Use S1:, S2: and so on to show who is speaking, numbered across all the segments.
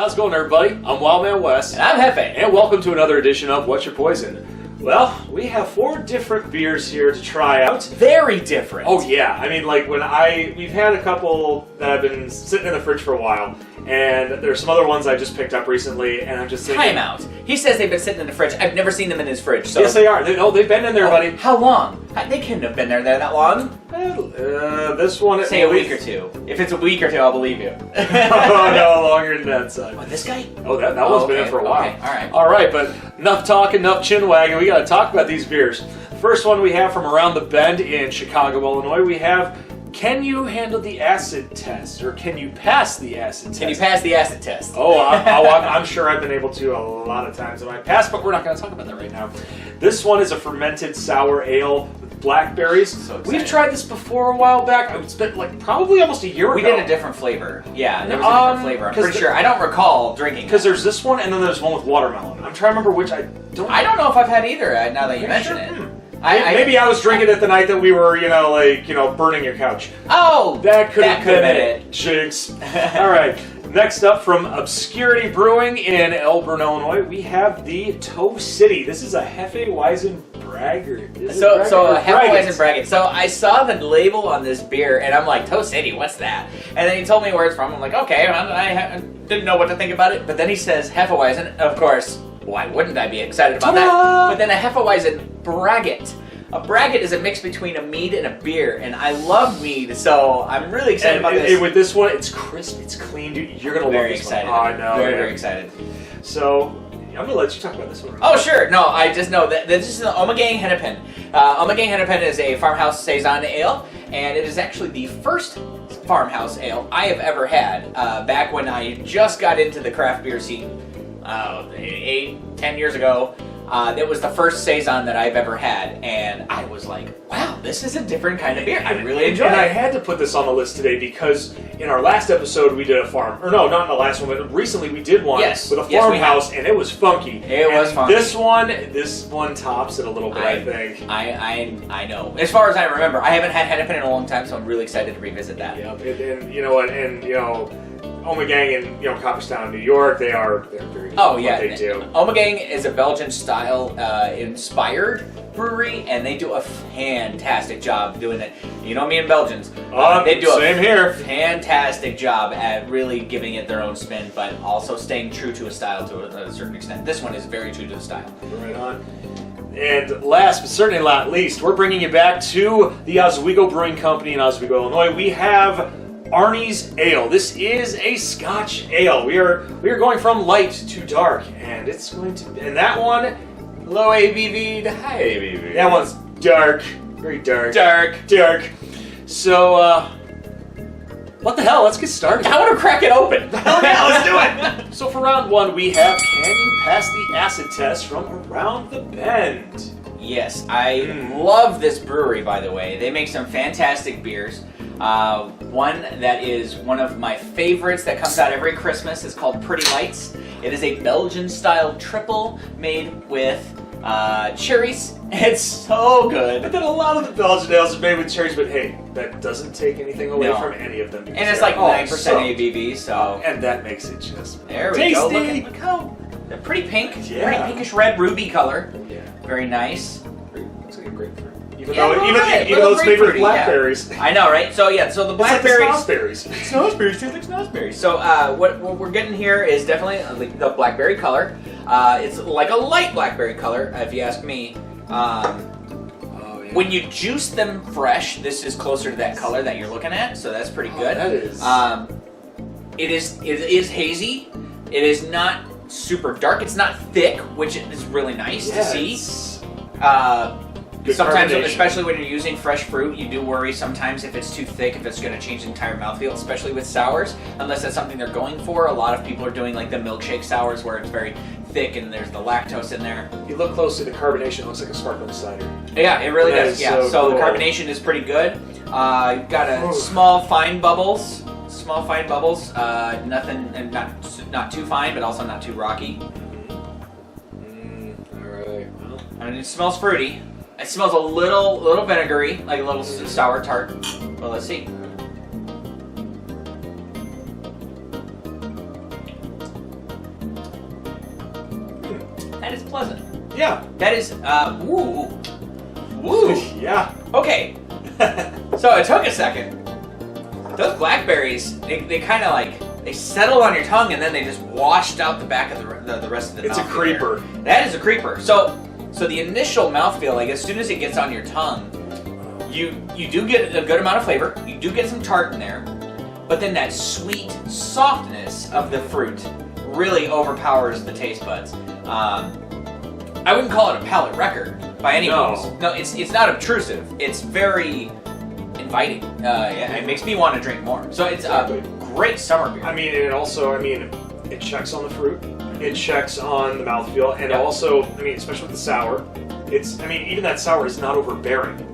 S1: How's it going, everybody? I'm Wildman Wes.
S2: And I'm Jefe.
S1: And welcome to another edition of What's Your Poison? Well, we have 4 different beers here to try out.
S2: Very different.
S1: Oh yeah, I mean, like we've had a couple that have been sitting in the fridge for a while, and there's some other ones I just picked up recently, and I'm just thinking...
S2: Time out. He says they've been sitting in the fridge. I've never seen them in his fridge. So.
S1: Yes, they are. They've been in there, buddy.
S2: How long? They couldn't have been there that long.
S1: This one...
S2: Say a week or two. If it's a week or two, I'll believe you.
S1: Oh, no, longer than that, son.
S2: Oh, this guy?
S1: Oh, that one's been in for a while.
S2: Okay, all right.
S1: All right, but enough talk, enough chin wagging. We got to talk about these beers. First one we have from around the bend in Chicago, Illinois. We have, can you handle the acid test, or can you pass the acid test?
S2: Can you pass the acid test?
S1: Oh, I'm sure I've been able to a lot of times in my past, but we're not going to talk about that right now. This one is a fermented sour ale with blackberries.
S2: So
S1: we've tried this before a while back. It's been like probably almost a year ago.
S2: We did a different flavor. Yeah, there was a different flavor. I'm pretty sure. I don't recall drinking
S1: because there's this one and then there's one with watermelon. I'm trying to remember which I don't
S2: know if I've had either. Now that you mention it.
S1: Maybe I was drinking it the night that we were, burning your couch.
S2: Oh,
S1: that could have been
S2: it.
S1: Jinx. All right. Next up from Obscurity Brewing in Elburn, Illinois, we have the Toe City. This is a Hefeweizen Braggot.
S2: So a Hefeweizen Braggot. So I saw the label on this beer, and I'm like, Toe City, what's that? And then he told me where it's from. I'm like, okay, I didn't know what to think about it. But then he says Hefeweizen. Of course, why wouldn't I be excited about that? But then a Hefeweizen Braggot. A braggot is a mix between a mead and a beer, and I love mead, so I'm really excited about this.
S1: With this one, it's crisp, it's clean, dude. You're gonna love this
S2: excited.
S1: one. Oh, I know.
S2: Very excited.
S1: So, I'm gonna let you talk about this one.
S2: Oh, sure. No, I just know that this is the Ommegang Hennipen. Ommegang Hennipen is a farmhouse saison ale, and it is actually the first farmhouse ale I have ever had. Back when I just got into the craft beer scene, 8-10 years ago. It was the first saison that I've ever had, and I was like, wow, this is a different kind of beer. I really enjoy it.
S1: And I had to put this on the list today because in our last episode we did a farm, or no, not in the last one, but recently we did one with a farmhouse, and it was funky.
S2: It was funky.
S1: This one tops it a little bit, I think.
S2: I know. As far as I remember, I haven't had Hennipen in a long time, so I'm really excited to revisit that.
S1: Yeah, and Ommegang in Cooperstown, New York, they're very good at what they do.
S2: Ommegang is a Belgian-style inspired brewery, and they do a fantastic job doing it. You know me and Belgians. They do a fantastic job at really giving it their own spin, but also staying true to a style to a certain extent. This one is very true to the style.
S1: Right on. And last but certainly not least, we're bringing you back to the Oswego Brewing Company in Oswego, Illinois. We have Arnie's Ale. This is a Scotch ale. We are going from light to dark, and it's going to and that one low ABV to high ABV. That one's dark, very dark. Dark. So what the hell? Let's get started.
S2: I want to crack it open.
S1: Hell yeah, let's do it. So for round 1, we have Can You Pass the Acid Test from around the bend.
S2: Yes, I love this brewery, by the way. They make some fantastic beers. One that is one of my favorites that comes out every Christmas is called Pretty Lights. It is a Belgian-style triple made with cherries. It's so good.
S1: But then a lot of the Belgian ales are made with cherries, but hey, that doesn't take anything away from any of them.
S2: And it's like 9% ABV, so...
S1: And that makes it just
S2: there we
S1: tasty.
S2: Go. Look how... They're pretty pink.
S1: Yeah.
S2: Pretty pinkish red ruby color.
S1: Yeah.
S2: Very nice.
S1: Looks like a grapefruit. Even though it's made with blackberries.
S2: Yeah. I know, right? So so the blackberries.
S1: It's like
S2: Snozberries taste like snozberries. So what we're getting here is definitely the blackberry color. It's like a light blackberry color, if you ask me. When you juice them fresh, this is closer to that color that you're looking at. So that's pretty good.
S1: That is.
S2: It is hazy. It is not super dark. It's not thick, which is really nice to see. Sometimes, especially when you're using fresh fruit, you do worry sometimes if it's too thick, if it's going to change the entire mouthfeel, especially with sours, unless that's something they're going for. A lot of people are doing like the milkshake sours where it's very thick and there's the lactose in there.
S1: If you look closely, the carbonation looks like a sparkling cider.
S2: Yeah, it really does. Yeah, so
S1: cool.
S2: The carbonation is pretty good. You've got a small fine bubbles. Nothing, and not too fine, but also not too rocky.
S1: All right. Well,
S2: and it smells fruity. It smells a little vinegary, like a little sour tart. Well, let's see. That is pleasant.
S1: Yeah.
S2: That is, woo. Woo.
S1: Yeah.
S2: Okay. So it took a second. Those blackberries, they kind of like, they settled on your tongue and then they just washed out the back of the rest of the mouth.
S1: It's a creeper.
S2: That is a creeper. So the initial mouthfeel, like as soon as it gets on your tongue, you do get a good amount of flavor. You do get some tart in there, but then that sweet softness of the fruit really overpowers the taste buds. I wouldn't call it a palate wrecker by any means. No, it's not obtrusive. It's very inviting. It makes me want to drink more. So it's a great summer beer.
S1: I mean, it checks on the fruit. It checks on the mouthfeel, and also, I mean, especially with the sour, even that sour is not overbearing.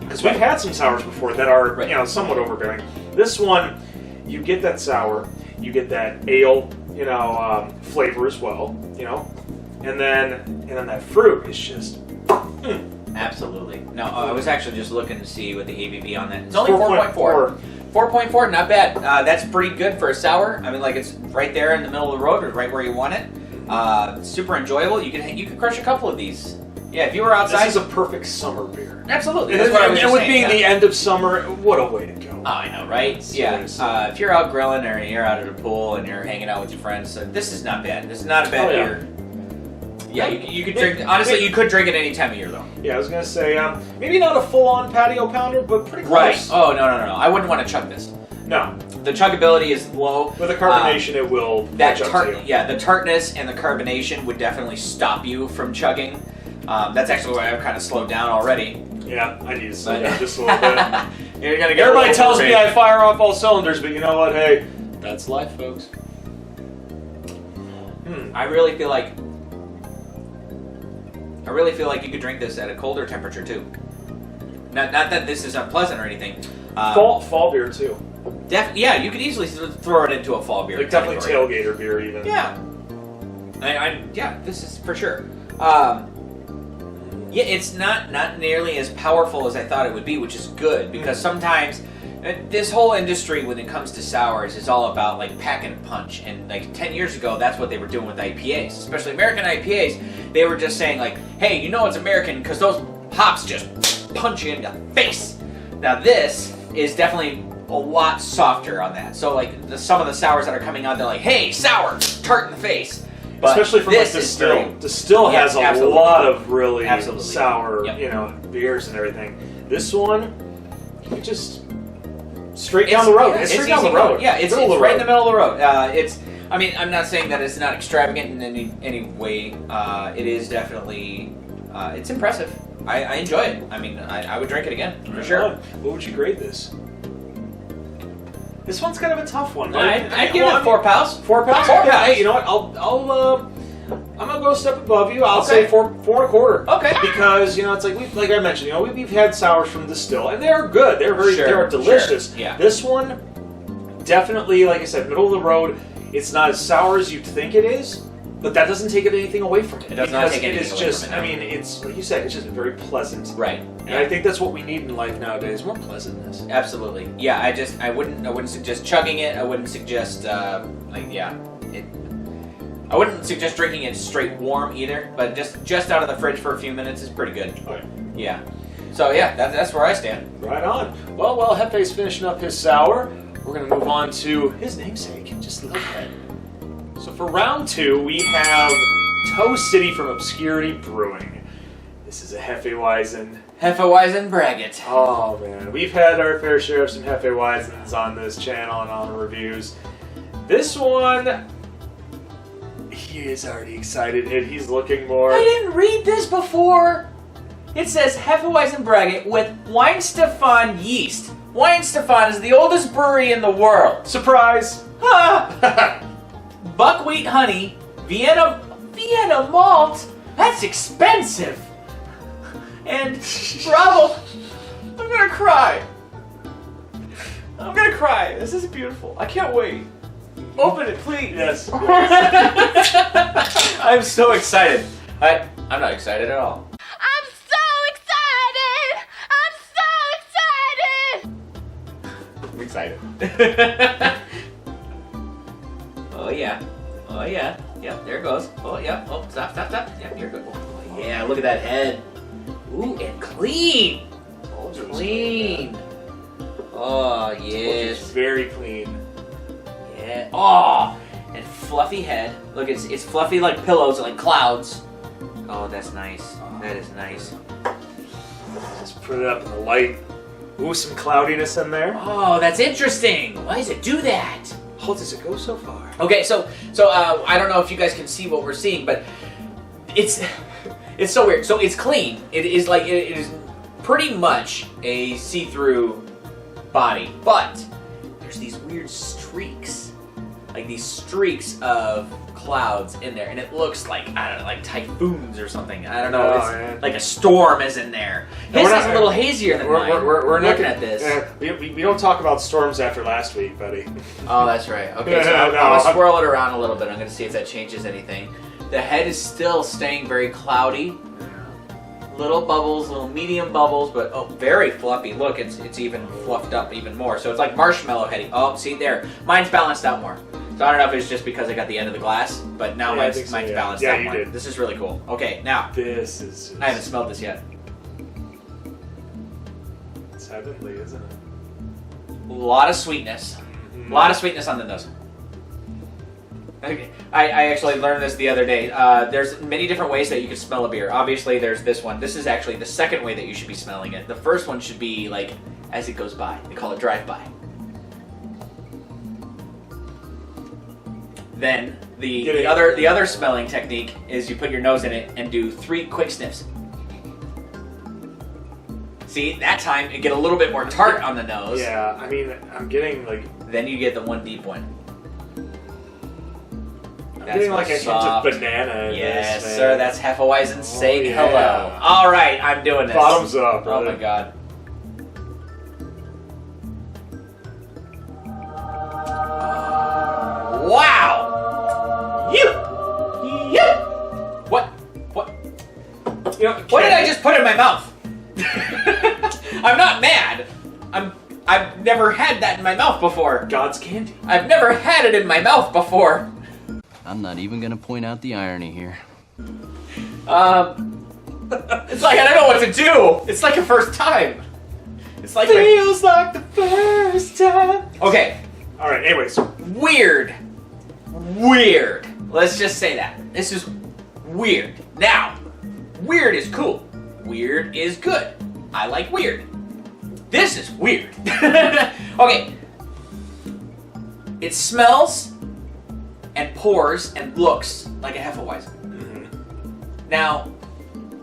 S1: Because we've had some sours before that are, somewhat overbearing. This one, you get that sour, you get that ale, flavor as well, and then that fruit is just.
S2: Absolutely. No, I was actually just looking to see what the ABV on that. It's only 4.4. 4.4, not bad. That's pretty good for a sour. I mean, like it's right there in the middle of the road, or right where you want it. Super enjoyable. You can crush a couple of these. Yeah, if you were outside.
S1: This is a perfect summer beer.
S2: Absolutely.
S1: That's what I was just saying, being the end of summer, what a way to go.
S2: Oh, I know, right? Seriously. Yeah. If you're out grilling or you're out at a pool and you're hanging out with your friends, this is not bad. This is not a bad beer. Yeah, you could drink. Honestly, you could drink it any time of year, though.
S1: Yeah, I was gonna say, maybe not a full-on patio pounder, but pretty close.
S2: Right. Oh no! I wouldn't want to chug this.
S1: No.
S2: The chuggability is low.
S1: With the carbonation, it will.
S2: The tartness and the carbonation would definitely stop you from chugging. That's actually why I've kind of slowed down already.
S1: Yeah, I need to slow down just a little bit.
S2: You're gonna get.
S1: Everybody tells me I fire off all cylinders, but you know what? Hey, that's life, folks.
S2: I really feel like you could drink this at a colder temperature too. Not that this is unpleasant or anything.
S1: Fall beer too.
S2: Yeah, you could easily throw it into a fall beer.
S1: Like definitely tailgater beer even.
S2: Yeah. This is for sure. It's not nearly as powerful as I thought it would be, which is good because sometimes this whole industry, when it comes to sours, is all about like pack and punch. And like 10 years ago, that's what they were doing with IPAs, especially American IPAs. They were just saying like, hey, it's American because those hops just punch you in the face. Now this is definitely a lot softer on that. So like some of the sours that are coming out, they're like, hey, sour, tart in the face. But
S1: especially from like Distill. Distill has a lot of really sour, beers and everything. This one, you just straight down the road. It's straight down the road.
S2: Yeah, it's right in the middle of the road. I'm not saying that it's not extravagant in any way. It is definitely, it's impressive. I enjoy it. I mean, I would drink it again for sure.
S1: What would you grade this? This one's kind of a tough one.
S2: I'd give it 4 pals.
S1: 4 pals?
S2: 4 pals.
S1: Hey, you know what? I'm gonna go a step above you. I'll say 4.25.
S2: Okay.
S1: Because it's like I mentioned, we've had sours from Distill, and they're good. They're they're delicious.
S2: Sure. Yeah.
S1: This one, definitely, like I said, middle of the road. It's not as sour as you'd think it is, but that doesn't take anything away from it.
S2: It does not take anything away from it.
S1: I mean, it's like you said, it's just very pleasant.
S2: Right.
S1: And I think that's what we need in life nowadays: more pleasantness.
S2: Absolutely. Yeah. I wouldn't suggest chugging it. I wouldn't suggest I wouldn't suggest drinking it straight warm either, but just out of the fridge for a few minutes is pretty good.
S1: Right.
S2: Yeah. So yeah, that's where I stand.
S1: Right on. Well, while Jefe's finishing up his sour, we're going to move on to his namesake, just look at it. So for round 2, we have Toe City from Obscurity Brewing. This is a Hefeweizen.
S2: Hefeweizen Braggot.
S1: Oh man, we've had our fair share of some Hefeweizens on this channel and on the reviews. This one, he is already excited and he's looking more.
S2: I didn't read this before. It says Hefeweizen Braggot with Weinstefan yeast. Weinstefan is the oldest brewery in the world.
S1: Surprise!
S2: Buckwheat honey, Vienna malt. That's expensive. And bravo. I'm gonna cry. This is beautiful. I can't wait. Open it, please.
S1: Yes.
S2: I'm so excited. I'm not excited at all. I'm excited. Oh yeah. Yep, there it goes. Oh, yeah. Oh, stop. Yeah, you're good. Oh, yeah, look at that head. Ooh, and clean. Clean. Oh, yes.
S1: It's very clean.
S2: Yeah. Oh, and fluffy head. Look, it's fluffy like pillows, like clouds. Oh, that's nice. That is nice.
S1: Just put it up in the light. Ooh, some cloudiness in there.
S2: Oh, that's interesting. Why does it do that?
S1: How does it go so far?
S2: Okay, so I don't know if you guys can see what we're seeing, but it's so weird. So it's clean. It is like it is pretty much a see-through body, but there's these weird streaks, like these streaks of clouds in there, and it looks like, I don't know, like typhoons or something. I don't know. It's like a storm is in there. His is a little hazier than mine.
S1: We're
S2: looking at this.
S1: We don't talk about storms after last week, buddy.
S2: Oh, that's right. Okay, so I'm going to swirl it around a little bit. I'm going to see if that changes anything. The head is still staying very cloudy. Little bubbles, little medium bubbles, but oh, very fluffy. Look, it's even fluffed up even more. So it's like marshmallow heady. Oh, see there. Mine's balanced out more. So I don't know if it's just because I got the end of the glass, but now mine's balanced out more.
S1: Yeah, you did.
S2: This is really cool. Okay, now.
S1: This is just...
S2: I haven't smelled this yet.
S1: It's heavenly, isn't it?
S2: A lot of sweetness. A lot of sweetness on the nose. Okay. I actually learned this the other day. There's many different ways that you can smell a beer. Obviously, there's this one. This is actually the second way that you should be smelling it. The first one should be like as it goes by. They call it drive-by. Then the other smelling technique is you put your nose in it and do 3 quick sniffs. See, that time you get a little bit more tart on the nose.
S1: Yeah, I mean, I'm getting like...
S2: Then you get the one deep one.
S1: I'm getting like a hint of banana in
S2: yes,
S1: this,
S2: sir, that's Hefeweizen saying
S1: yeah.
S2: hello. All right, I'm doing this.
S1: Bottoms up, brother.
S2: Oh my god. Wow! What? You know, what did I just put in my mouth? I'm not mad. I've never had that in my mouth before.
S1: God's candy.
S2: I've never had it in my mouth before.
S3: I'm not even gonna point out the irony here.
S2: It's like I don't know what to do. It's like a first time. It's like
S1: feels like the first time.
S2: Okay.
S1: All right. Anyways,
S2: Weird. Let's just say that. This is weird. Now, weird is cool. Weird is good. I like weird. This is weird. Okay. It smells and pours and looks like a Hefeweizen. Mm-hmm. Now,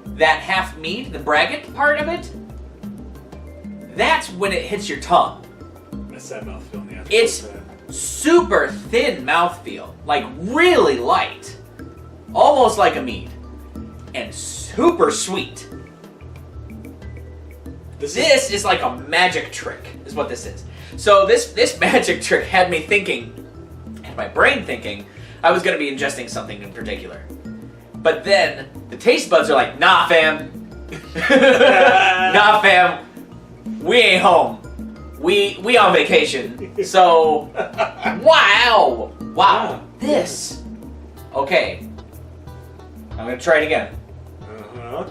S2: that half mead, the braggot part of it, that's when it hits your tongue.
S1: That's that mouthfeel. Yeah.
S2: It's super thin mouthfeel, like really light, almost like a mead, and super sweet. This is like a magic trick, is what this is. So this magic trick had me thinking, had my brain thinking, I was going to be ingesting something in particular. But then the taste buds are like, nah, fam. Nah, fam. We ain't home. We on vacation. So, wow. This. Okay. I'm going to try it again.
S1: Uh-huh.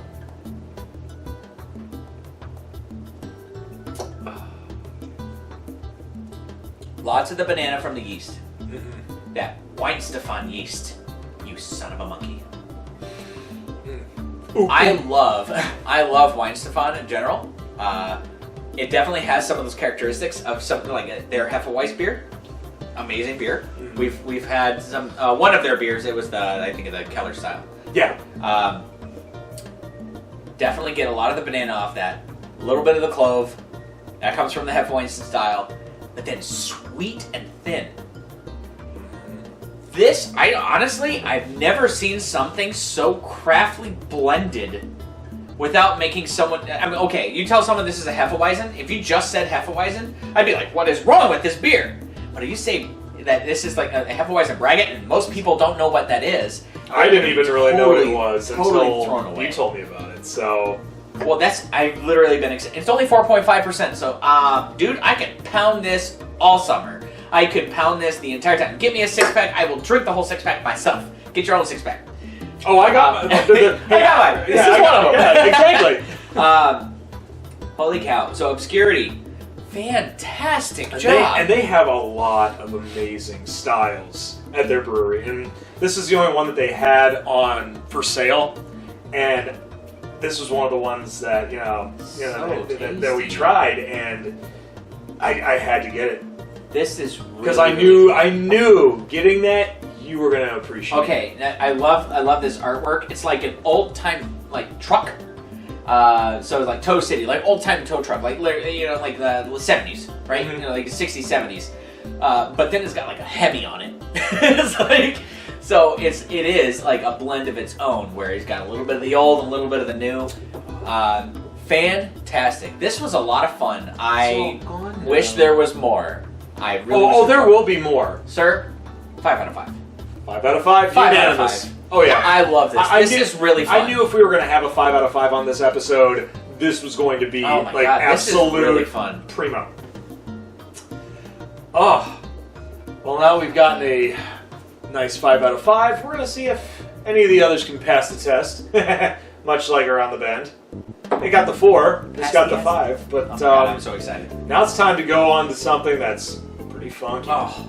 S2: Lots of the banana from the yeast. Mm-hmm. That Weinstefan yeast. You son of a monkey. I love Weinstefan in general. It definitely has some of those characteristics of something like their Hefeweizen beer. Amazing beer. Mm-hmm. We've had some one of their beers. It was I think the Keller style.
S1: Yeah.
S2: Definitely get a lot of the banana off that. A little bit of the clove. That comes from the Hefeweizen style. But then sweet and thin. This, I've never seen something so craftily blended without making someone, I mean, okay, you tell someone this is a Hefeweizen, if you just said Hefeweizen, I'd be like, what is wrong with this beer? But if you say that this is like a Hefeweizen braggot, and most people don't know what that is.
S1: I didn't even really know what it was until
S2: thrown away.
S1: You told me about it, so...
S2: Well, I've literally been, it's only 4.5%, so, dude, I can pound this all summer. I could pound this the entire time. Give me a 6-pack, I will drink the whole 6-pack myself. Get your own 6-pack.
S1: Oh, I got
S2: I got mine. This is one of them.
S1: Yeah, exactly.
S2: Holy cow. So Obscurity, fantastic job.
S1: And they have a lot of amazing styles at their brewery. And this is the only one that they had on for sale. And this was one of the ones that, that we tried, and I had to get it.
S2: This is really,
S1: because I knew getting that you were gonna appreciate.
S2: Okay, I love this artwork. It's like an old time truck. So it's like Tow City, like old time tow truck, like like the 70s, right?
S1: Mm-hmm.
S2: Like the 60s, 70s. But then it's got like a heavy on it. It's like, so it is like a blend of its own, where it's got a little bit of the old and a little bit of the new. Fantastic. This was a lot of fun. I wish there was more. I really wish
S1: there will be more.
S2: Sir, 5 out of 5.
S1: 5 out of 5?
S2: 5 out of
S1: Unanimous.
S2: 5.
S1: Oh yeah.
S2: I love this. This is really fun.
S1: I knew if we were going to have a 5 out of 5 on this episode, this was going to be absolute
S2: this is really fun.
S1: primo. Oh. Well, now we've gotten a nice 5 out of 5. We're going to see if any of the others can pass the test. Much like Around the Bend. They got the 4. This got the 5. But
S2: I'm so excited.
S1: Now it's time to go on to something that's pretty funky.
S2: Oh.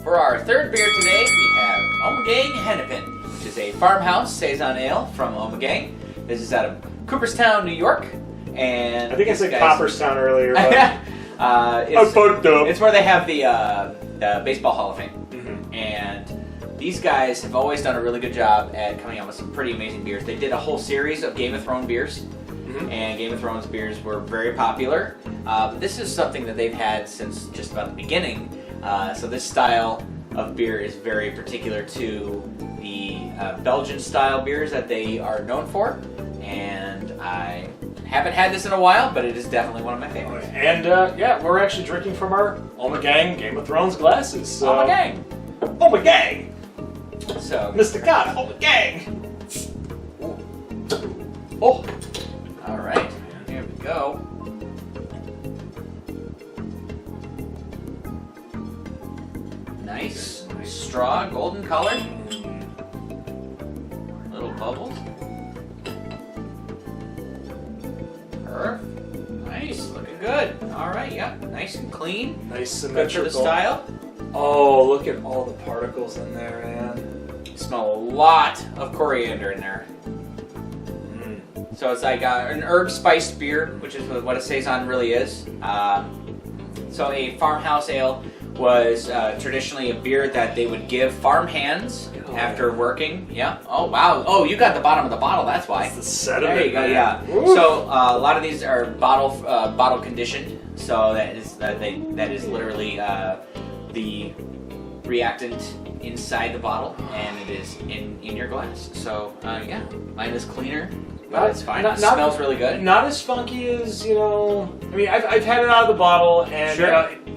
S2: For our third beer today, we have Ommegang Hennipen, which is a farmhouse saison ale from Ommegang. This is out of Cooperstown, New York, and
S1: I think I said Cooperstown earlier. But
S2: it's where they have the Baseball Hall of Fame, and these guys have always done a really good job at coming out with some pretty amazing beers. They did a whole series of Game of Thrones beers. And Game of Thrones beers were very popular. This is something that they've had since just about the beginning. So this style of beer is very particular to the Belgian style beers that they are known for. And I haven't had this in a while, but it is definitely one of my favorites.
S1: And we're actually drinking from our Ommegang Game of Thrones glasses. So.
S2: Ommegang!
S1: Ommegang!
S2: So,
S1: Mr. God, Ommegang! Oh!
S2: Alright, here we go. Nice straw, golden color. Little bubbles. Nice, looking good. Alright, yeah, nice and clean.
S1: Nice
S2: Good
S1: symmetrical.
S2: for the style.
S1: Oh, look at all the particles in there, man.
S2: Smell a lot of coriander in there. So it's like an herb-spiced beer, which is what a saison really is. So a farmhouse ale was traditionally a beer that they would give farm hands after working. Yeah. Oh, wow. Oh, you got the bottom of the bottle. That's why.
S1: It's the sediment.
S2: There you go. Yeah.
S1: Oof.
S2: So a lot of these are bottle conditioned. So that is literally the reactant inside the bottle, and it is in your glass. So yeah, mine is cleaner. But it's fine. It smells really good.
S1: Not as funky as, I mean, I've had it out of the bottle, and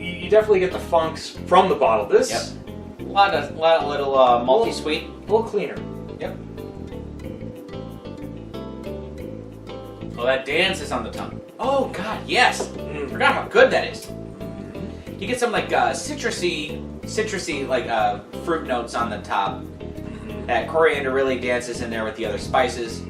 S1: you definitely get the funks from the bottle. This,
S2: a lot of little malty sweet.
S1: A little cleaner.
S2: Yep. Oh, that dances on the tongue. Oh God, yes. Forgot how good that is. You get some like citrusy like fruit notes on the top. That coriander really dances in there with the other spices.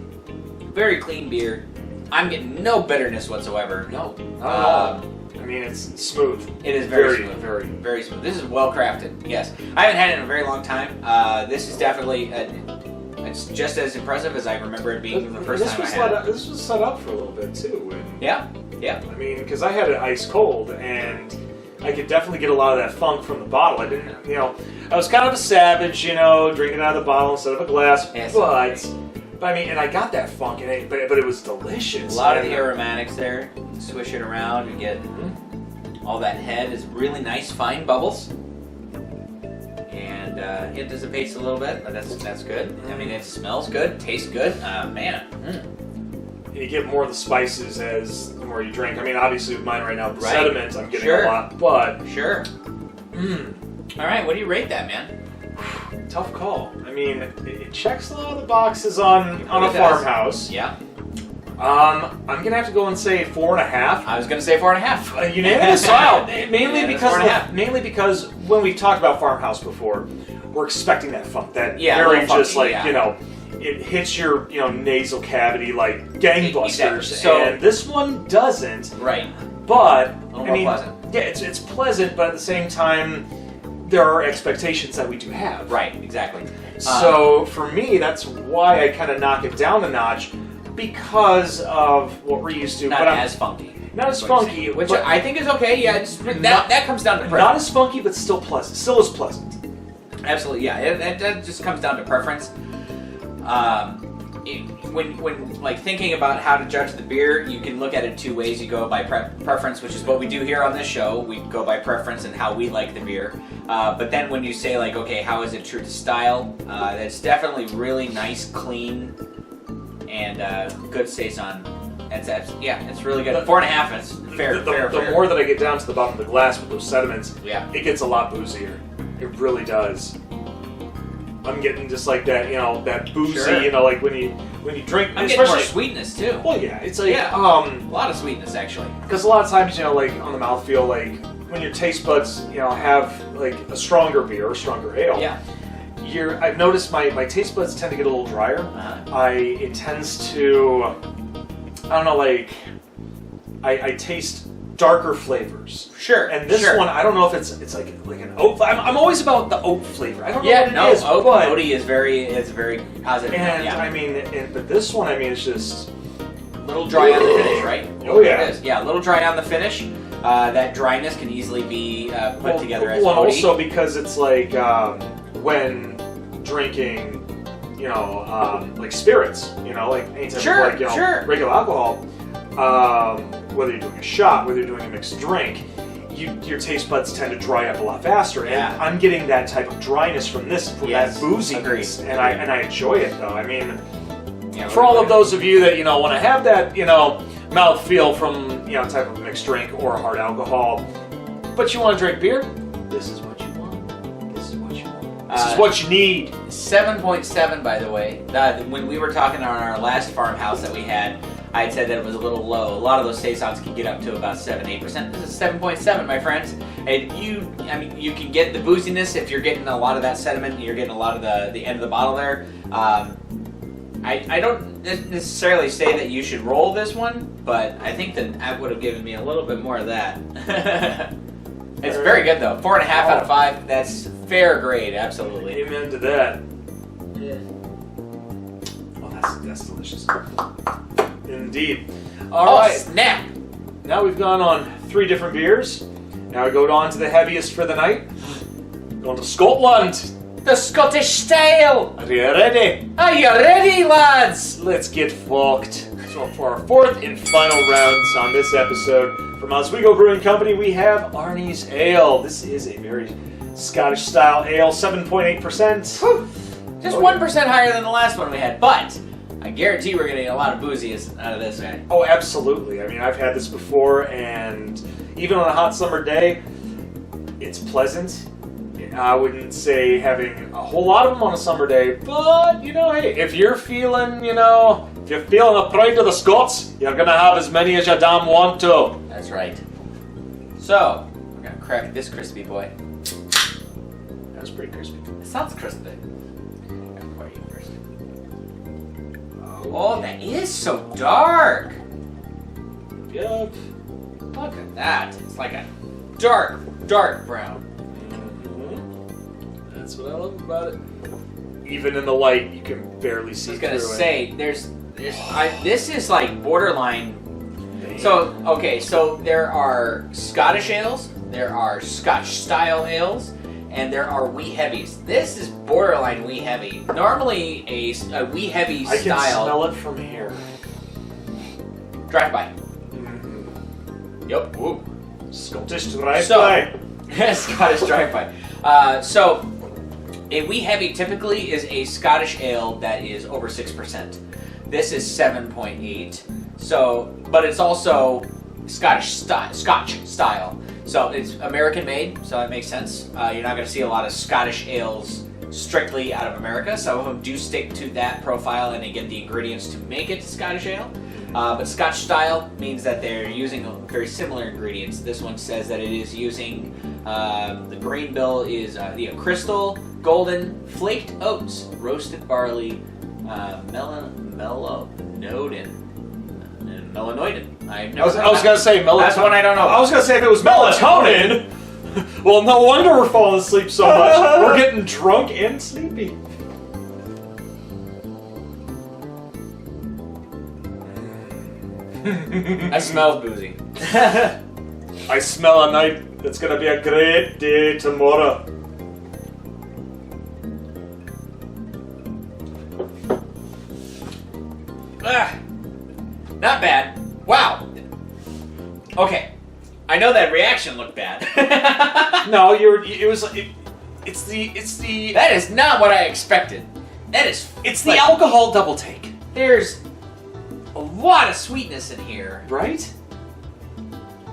S2: Very clean beer. I'm getting no bitterness whatsoever.
S1: No. I mean, it's smooth.
S2: It is very smooth.
S1: Very
S2: smooth. This is well crafted. Yes. I haven't had it in a very long time. This is definitely it's just as impressive as I remember it being the first time I had it.
S1: This was set up for a little bit too. And,
S2: yeah.
S1: I mean, because I had it ice cold, and I could definitely get a lot of that funk from the bottle. I didn't, I was kind of a savage, drinking out of the bottle instead of a glass.
S2: Yes.
S1: But I mean, and I got that funk in it, but it was delicious.
S2: A lot of the aromatics there. Swish it around, you get all that head is really nice, fine bubbles, and it dissipates a little bit, but that's good. I mean, it smells good, tastes good, man.
S1: You get more of the spices as the more you drink. I mean, obviously with mine right now, with the sediment, I'm getting a lot, but
S2: sure. All right, what do you rate that, man?
S1: Tough call. I mean, it checks a lot of the boxes on a farmhouse.
S2: Yeah.
S1: I'm gonna have to go and say 4.5.
S2: I was gonna say 4.5.
S1: Unanimous. Wow. mainly
S2: Yeah,
S1: because
S2: 4.5.
S1: mainly because when we've talked about Farmhouse before, we're expecting that funk, that
S2: Yeah,
S1: very
S2: a little
S1: just
S2: funky,
S1: like
S2: yeah.
S1: it hits your nasal cavity like gangbusters,
S2: Exactly. So-
S1: and this one doesn't.
S2: Right.
S1: But
S2: A little
S1: I
S2: more
S1: mean,
S2: pleasant.
S1: yeah, it's pleasant, but at the same time, there are expectations that we do have.
S2: Right. Exactly.
S1: So for me, that's why I kind of knock it down a notch, because of what we're used to.
S2: Not
S1: but
S2: as funky.
S1: not as
S2: That's what you're
S1: funky,
S2: saying. Which
S1: but
S2: I think is okay. Yeah, that
S1: Not-
S2: that comes down to
S1: not
S2: preference.
S1: as funky, but still pleasant. Still as pleasant.
S2: Absolutely, yeah. It just comes down to preference. When like thinking about how to judge the beer, you can look at it two ways. You go by preference, which is what we do here on this show. We go by preference and how we like the beer. But then when you say like, okay, how is it true to style? That's definitely really nice, clean, and good saison. It's really good. 4.5 is fair.
S1: The more that I get down to the bottom of the glass with those sediments,
S2: Yeah.
S1: it gets a lot boozier. It really does. I'm getting just like that, that boozy,
S2: Sure.
S1: like when you drink,
S2: I'm getting more
S1: especially.
S2: sweetness too.
S1: Well, yeah, it's like
S2: Yeah. A lot of sweetness actually.
S1: because a lot of times, like on the mouthfeel, like when your taste buds, have like a stronger beer or stronger ale.
S2: Yeah.
S1: I've noticed my taste buds tend to get a little drier.
S2: Uh-huh.
S1: It tends to, I don't know, like I taste darker flavors.
S2: Sure.
S1: And this
S2: sure.
S1: one, I don't know if it's like an oat. I'm always about the oat flavor. I don't know
S2: Yeah,
S1: what it
S2: no,
S1: is,
S2: oat
S1: but
S2: oaty is very positive.
S1: and
S2: yeah.
S1: I mean, but this one, I mean, it's just
S2: A little dry on the finish, right?
S1: Oh, yeah.
S2: It is. Yeah, a little dry on the finish. That dryness can easily be put together as
S1: well, and
S2: oaty.
S1: also because it's like when drinking, like spirits, like any type
S2: Sure,
S1: of like
S2: sure.
S1: regular alcohol. Whether you're doing a shot, whether you're doing a mixed drink, your taste buds tend to dry up a lot faster.
S2: Yeah.
S1: And I'm getting that type of dryness from this, from
S2: Yes,
S1: that booziness,
S2: agreed.
S1: and I enjoy it though. I mean,
S2: Yeah,
S1: for all of those of you that want to have that mouthfeel from type of mixed drink or hard alcohol, but you want to drink beer, this is what you want. This is what you want. This is what you need.
S2: 7.7, by the way. When we were talking on our last farmhouse that we had, I had said that it was a little low. A lot of those saisons can get up to about 7-8%. This is 7.7, my friends. And you can get the booziness if you're getting a lot of that sediment. You're getting a lot of the end of the bottle there. I don't necessarily say that you should roll this one, but I think that that would have given me a little bit more of that. It's very good though. 4.5 out of 5. That's fair grade, absolutely.
S1: Amen to that. Oh, that's delicious. Indeed. All right.
S2: Snap!
S1: Now we've gone on 3 different beers. Now we go on to the heaviest for the night. Going to Scotland.
S2: The Scottish style!
S1: Are you ready?
S2: Are you ready, lads?
S1: Let's get fucked. So for our 4th and final rounds on this episode from Oswego Brewing Company, we have Arnie's Ale. This is a very Scottish style ale, 7.8%.
S2: Just
S1: Oh,
S2: 1% higher than the last one we had, but I guarantee we're getting a lot of booziest out of this guy.
S1: Oh, absolutely. I mean, I've had this before, and even on a hot summer day, it's pleasant. I wouldn't say having a whole lot of them on a summer day, but, hey, if you're feeling, if you're feeling the pride of the Scots, you're going to have as many as you damn want to.
S2: That's right. So, we're gonna crack this crispy boy.
S1: That's pretty crispy.
S2: It sounds crispy. Pour you first. Oh, that is so dark!
S1: Yep.
S2: Look at that. It's like a dark, dark brown.
S1: That's what I love about it. Even in the light, you can barely see
S2: I was gonna
S1: through
S2: say, this is like borderline. So, okay, so there are Scottish ales, there are Scotch style ales, and there are wee heavies. This is borderline wee heavy. Normally, a wee heavy
S1: I can
S2: style.
S1: smell it from here.
S2: Drive by. Yep.
S1: Ooh. Scottish drive
S2: So-
S1: by.
S2: Scottish drive by. So, a wee heavy typically is a Scottish ale that is over 6%. This is 7.8. So, but it's also Scotch style. So it's American made, so that makes sense. You're not going to see a lot of Scottish ales strictly out of America. Some of them do stick to that profile and they get the ingredients to make it Scottish ale. But Scotch style means that they're using very similar ingredients. This one says that it is using, the grain bill is crystal, golden, flaked oats, roasted barley, melanoidin.
S1: I was going to say melatonin.
S2: That's one I don't know.
S1: I was going to say if it was melatonin. Well, no wonder we're falling asleep so much. We're getting drunk and sleepy.
S2: I smell boozy.
S1: I smell a night. It's going to be a great day tomorrow.
S2: Not bad. Wow. Okay. I know that reaction looked bad.
S1: No, it's the.
S2: That is not what I expected. It's
S1: the alcohol double take.
S2: There's a lot of sweetness in here.
S1: Right?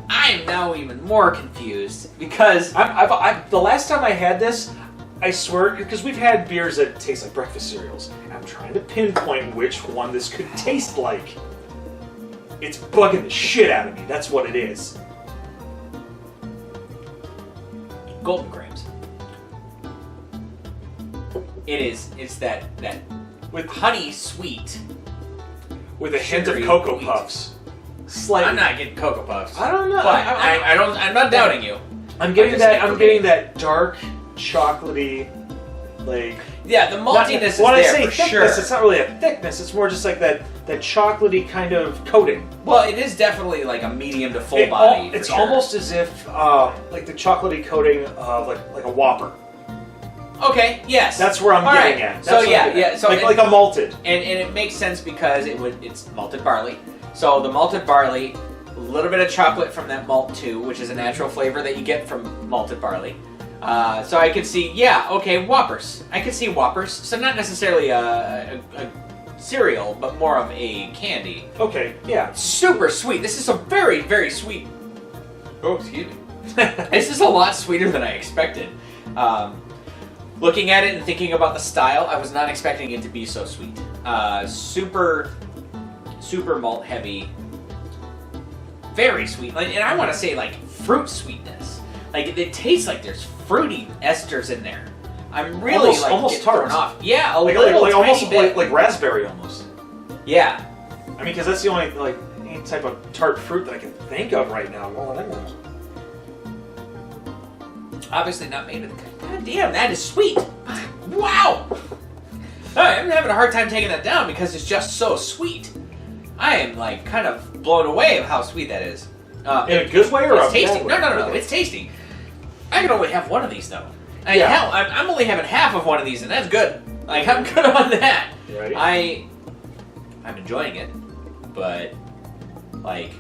S2: I am now even more confused because
S1: the last time I had this, I swear, because we've had beers that taste like breakfast cereals, and I'm trying to pinpoint which one this could taste like. It's bugging the shit out of me. That's what it is.
S2: Golden grapes. It's that with honey sweet
S1: with a hint of
S2: sugary
S1: Cocoa
S2: wheat.
S1: Puffs. Slightly.
S2: I'm not getting Cocoa Puffs.
S1: I don't know.
S2: But I'm not doubting you.
S1: I'm getting that dark, chocolatey, like.
S2: Yeah, the maltiness is
S1: when
S2: there
S1: I say
S2: for
S1: thickness,
S2: sure.
S1: it's not really a thickness. It's more just like that chocolatey kind of coating.
S2: Well, it is definitely like a medium to full body.
S1: It's
S2: for sure.
S1: almost as if like the chocolatey coating of like a Whopper.
S2: Okay. Yes.
S1: That's where I'm
S2: All
S1: getting
S2: right.
S1: at.
S2: So yeah. So
S1: like a malted.
S2: And it makes sense because it's malted barley. So the malted barley, a little bit of chocolate from that malt too, which is a natural flavor that you get from malted barley. So I could see, Whoppers. I could see Whoppers. So not necessarily a cereal, but more of a candy.
S1: Okay, yeah.
S2: Super sweet. This is a very, very sweet. Oh, excuse me. This is a lot sweeter than I expected. Looking at it and thinking about the style, I was not expecting it to be so sweet. Super malt heavy. Very sweet. And I want to say like fruit sweetness. Like it tastes like there's fruity esters in there. I'm really
S1: almost tart.
S2: thrown off. Yeah, a
S1: like
S2: little tiny
S1: almost
S2: bit.
S1: like raspberry almost.
S2: Yeah.
S1: I mean, because that's the only any type of tart fruit that I can think of right now.
S2: Obviously not made with. God damn, that is sweet. Wow. I'm having a hard time taking that down because it's just so sweet. I am like kind of blown away of how sweet that is.
S1: In a good way or
S2: it's
S1: a
S2: tasty?
S1: bad way?
S2: No. It's tasty. I can only have one of these though.
S1: Yeah.
S2: Hell, I'm only having half of one of these, and that's good. Like I'm good on that.
S1: Right.
S2: I'm enjoying it, but like,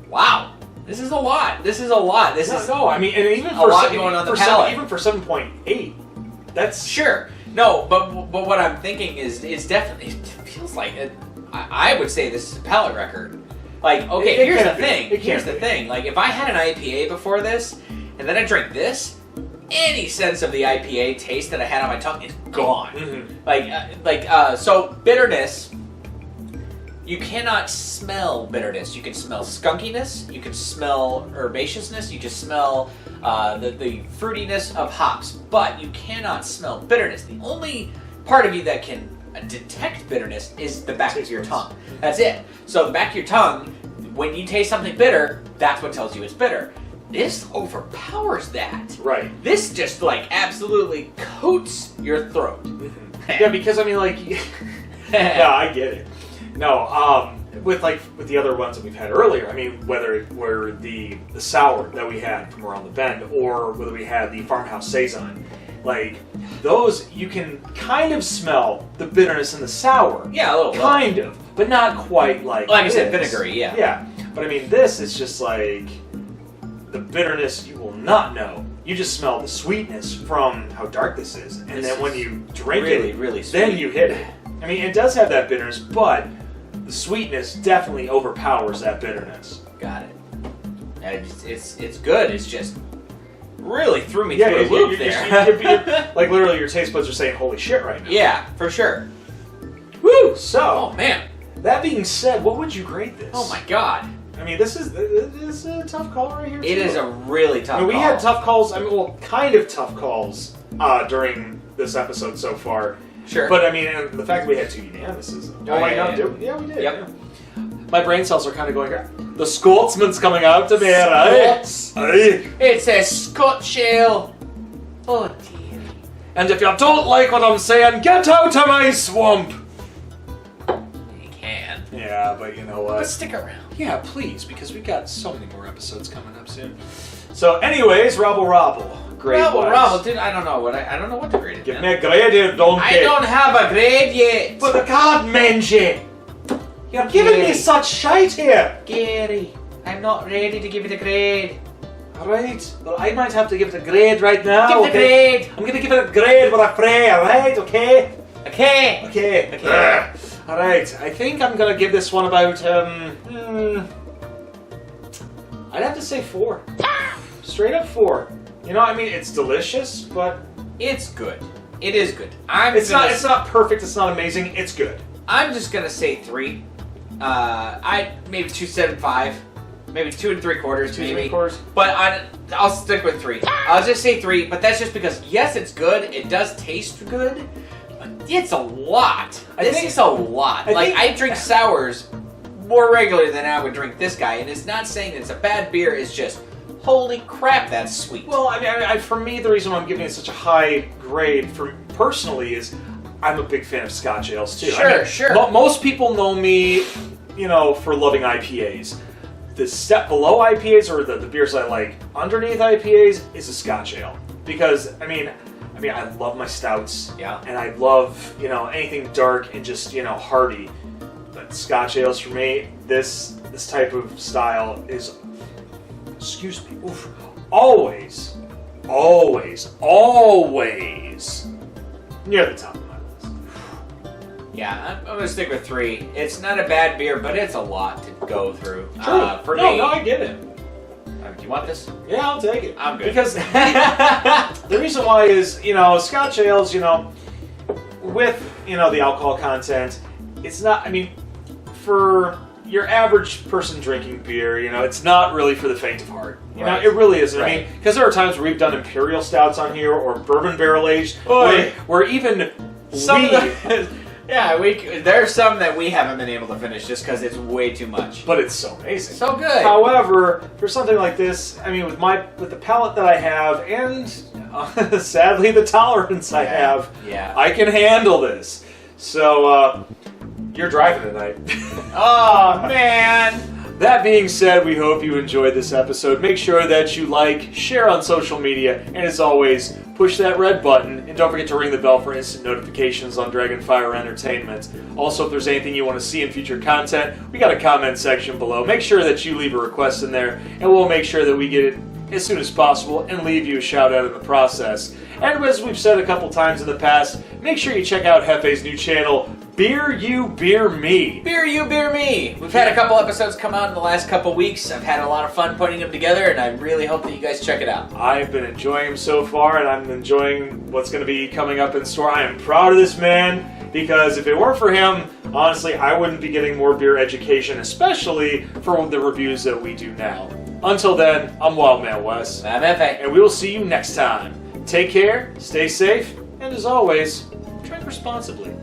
S2: wow, this is a lot. This is a lot.
S1: I mean, and even
S2: a
S1: for
S2: lot going on the palate.
S1: even for 7.8, that's
S2: sure. No, but what I'm thinking is it's definitely it feels like it. I would say this is a palate record. Like, okay, here's the thing. Here's the thing. Like, if I had an IPA before this, and then I drank this, any sense of the IPA taste that I had on my tongue is gone.
S1: Mm-hmm.
S2: So bitterness. You cannot smell bitterness. You can smell skunkiness. You can smell herbaceousness. You just smell the fruitiness of hops, but you cannot smell bitterness. The only part of you that can detect bitterness is the back of your tongue. That's it. So the back of your tongue, when you taste something bitter, that's what tells you it's bitter. This overpowers that.
S1: Right.
S2: This just like absolutely coats your throat.
S1: Yeah, because I mean, like, yeah, I get it. No, with the other ones that we've had earlier, I mean, whether it were the sour that we had from around the bend, or whether we had the farmhouse saison, like those, you can kind of smell the bitterness in the sour.
S2: Yeah, a little.
S1: Kind of, but not quite like.
S2: Like I said, vinegary. Yeah.
S1: Yeah, but I mean, this is just like the bitterness you will not know. You just smell the sweetness from how dark this is, and then when you drink it,
S2: really sweet.
S1: then you hit it. I mean, it does have that bitterness, but the sweetness definitely overpowers that bitterness.
S2: Got it. It's good. It's just really threw me through a loop there.
S1: Like literally, your taste buds are saying "Holy shit!" right now.
S2: Yeah, for sure.
S1: Woo! So,
S2: Oh man,
S1: That being said, what would you grade this?
S2: Oh my god.
S1: I mean, this is a tough call right here.
S2: It is a really tough
S1: I mean, we
S2: call.
S1: had tough calls. I mean, well, kind of tough calls during this episode so far.
S2: Sure.
S1: But I mean, and the fact that we had 2 unanimouses. Yeah, we did.
S2: Yep.
S1: Yeah. My brain cells are kind of going. The Scotsman's coming out to me, right?
S2: It's a Scotch ale. Oh dear.
S1: And if you don't like what I'm saying, get out of my swamp.
S2: You can.
S1: Yeah, but you know
S2: But
S1: what?
S2: stick around.
S1: Yeah, please, because we've got so many more episodes coming up soon. So, anyways, Robble. Grade
S2: Robble, dude, I don't know what to grade it.
S1: Give
S2: man.
S1: me a grade here, donkey.
S2: I don't have a grade yet.
S1: But I can't Menji. You're giving me such shite here.
S2: Gary, I'm not ready to give it a grade.
S1: Alright, well I might have to give it a grade right now.
S2: Give it a grade.
S1: I'm gonna give it a grade with a fray, alright, okay?
S2: Okay.
S1: Okay. Alright, I think I'm gonna give this one about, I'd have to say 4. Straight up 4. You know, I mean, it's delicious, but
S2: It's good. It is good.
S1: it's not perfect, it's not amazing, it's good.
S2: I'm just gonna say 3. Maybe 2.75, maybe 2 3/4, maybe.
S1: 3/4?
S2: But I'll stick with 3. I'll just say 3. But that's just because yes, it's good. It does taste good. But it's a lot. This is a lot. I drink sours more regularly than I would drink this guy, and it's not saying it's a bad beer. It's just holy crap, that's sweet.
S1: Well, I mean, for me, the reason why I'm giving it such a high grade, personally, is I'm a big fan of Scotch ales too.
S2: Sure.
S1: Most people know me, you know, for loving IPAs. The step below IPAs, or the beers I like underneath IPAs, is a Scotch ale. Because I mean, I love my stouts.
S2: Yeah.
S1: And I love, you know, anything dark and just, you know, hearty. But Scotch ales for me, this type of style is, excuse me, always near the top of my list.
S2: Yeah, I'm gonna stick with 3. It's not a bad beer, but it's a lot to go through.
S1: True.
S2: For me.
S1: No, I get it.
S2: Do you want this?
S1: Yeah, I'll take it.
S2: I'm good.
S1: Because the reason why is, you know, Scotch ales, you know, with, you know, the alcohol content, it's not, I mean, for your average person drinking beer, you know, it's not really for the faint of heart. You know, it really isn't.
S2: Right.
S1: I mean, because there are times where we've done imperial stouts on here, or bourbon barrel aged, where even
S2: there's some that we haven't been able to finish just because it's way too much.
S1: But it's so amazing.
S2: So good.
S1: However, for something like this, I mean, with the palate that I have, and sadly the tolerance I have, I can handle this. So, you're driving tonight.
S2: Oh, man.
S1: That being said, we hope you enjoyed this episode. Make sure that you like, share on social media, and as always, push that red button, and don't forget to ring the bell for instant notifications on Dragonfire Entertainment. Also, if there's anything you want to see in future content, we got a comment section below. Make sure that you leave a request in there, and we'll make sure that we get it as soon as possible and leave you a shout out in the process. And as we've said a couple times in the past, make sure you check out Hefe's new channel, Beer You, Beer Me.
S2: Beer You, Beer Me. We've had a couple episodes come out in the last couple weeks. I've had a lot of fun putting them together, and I really hope that you guys check it out.
S1: I've been enjoying them so far, and I'm enjoying what's going to be coming up in store. I am proud of this man, because if it weren't for him, honestly, I wouldn't be getting more beer education, especially for the reviews that we do now. Until then, I'm Wildman Wes.
S2: I'm Hefe.
S1: And we will see you next time. Take care, stay safe, and as always, drink responsibly.